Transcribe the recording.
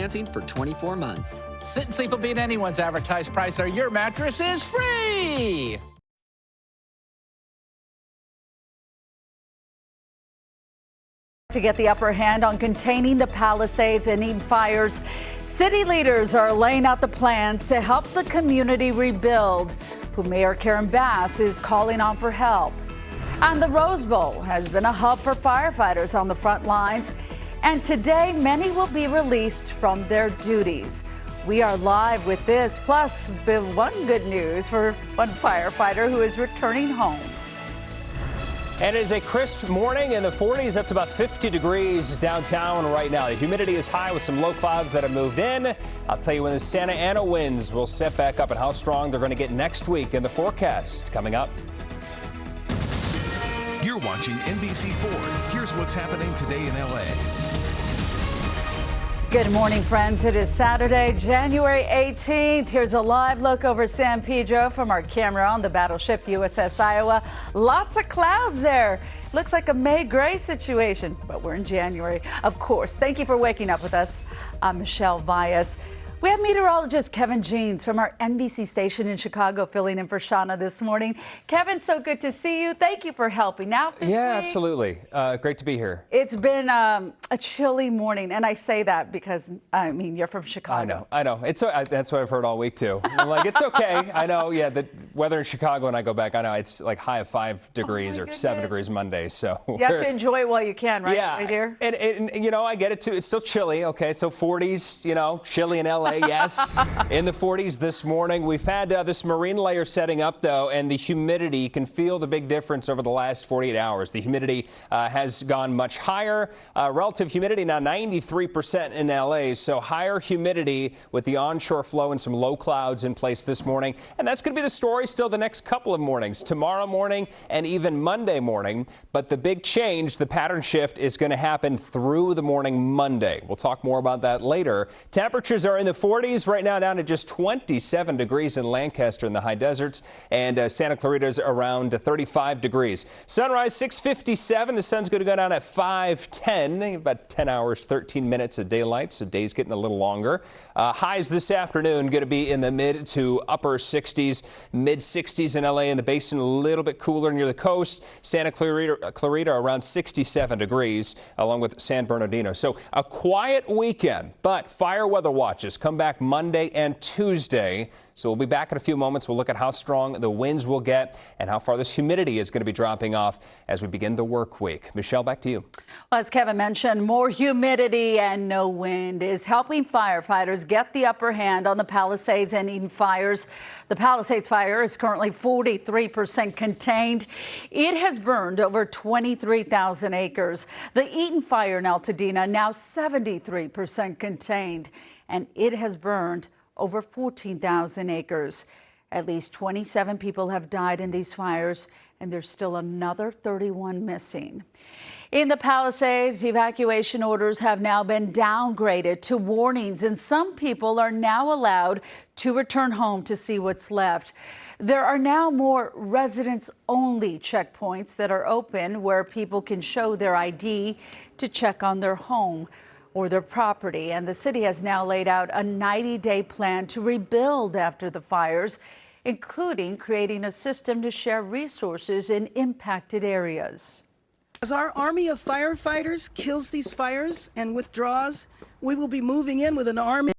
financing for 24 months. Sit and Sleep will beat anyone's advertised price, or your mattress is free. To get the upper hand on containing the Palisades and Eden fires, city leaders are laying out the plans to help the community rebuild, who Mayor Karen Bass is calling on for help. And the Rose Bowl has been a hub for firefighters on the front lines, and today many will be released from their duties. We are live with this, plus the one good news for one firefighter who is returning home. And it is a crisp morning in the 40s, up to about 50 degrees downtown right now. The humidity is high with some low clouds that have moved in. I'll tell you when the Santa Ana winds will set back up and how strong they're going to get next week in the forecast coming up. You're watching NBC4. Here's what's happening today in LA. Good morning, friends. It is Saturday, January 18th. Here's a live look over San Pedro from our camera on the battleship USS Iowa. Lots of clouds there. Looks like a May Gray situation, but we're in January. Of course, thank you for waking up with us. I'm Michelle Vias. We have meteorologist Kevin Jeans from our NBC station in Chicago filling in for Shauna this morning. Kevin, so good to see you. Thank you for helping out this week. Absolutely. Great to be here. It's been a chilly morning, and I say that because, I mean, you're from Chicago. I know. That's what I've heard all week, too. I'm like, it's okay. I know, yeah, the weather in Chicago when I go back, I know it's like high of 5 degrees or 7 degrees Monday. So you have to enjoy it while you can, right? Yeah. Right here? And, you know, I get it, too. It's still chilly, okay? So 40s, you know, chilly in L.A., yes. In the 40s this morning. We've had this marine layer setting up, though, and the humidity, you can feel the big difference over the last 48 hours. The humidity has gone much higher. Relative humidity now 93% in L.A., so higher humidity with the onshore flow and some low clouds in place this morning. And that's going to be the story still the next couple of mornings, tomorrow morning and even Monday morning. But the big change, the pattern shift, is going to happen through the morning Monday. We'll talk more about that later. Temperatures are in the 40s right now, down to just 27 degrees in Lancaster in the high deserts, and Santa Clarita's around 35 degrees. Sunrise 6:57. The sun's going to go down at 5:10, about 10 hours, 13 minutes of daylight, so day's getting a little longer. Highs this afternoon going to be in the mid to upper 60s, mid 60s in LA, and the basin a little bit cooler near the coast. Santa Clarita around 67 degrees, along with San Bernardino. So a quiet weekend, but fire weather watches come back Monday and Tuesday. So we'll be back in a few moments. We'll look at how strong the winds will get and how far this humidity is going to be dropping off as we begin the work week. Michelle, back to you. Well, as Kevin mentioned, more humidity and no wind is helping firefighters get the upper hand on the Palisades and Eden fires. The Palisades fire is currently 43% contained. It has burned over 23,000 acres. The Eden fire in Altadena now 73% contained, and it has burned over 14,000 acres. At least 27 people have died in these fires, and there's still another 31 missing. In the Palisades, evacuation orders have now been downgraded to warnings, and some people are now allowed to return home to see what's left. There are now more residents-only checkpoints that are open where people can show their ID to check on their home or their property, and the city has now laid out a 90-day plan to rebuild after the fires, including creating a system to share resources in impacted areas. As our army of firefighters kills these fires and withdraws, we will be moving in with an army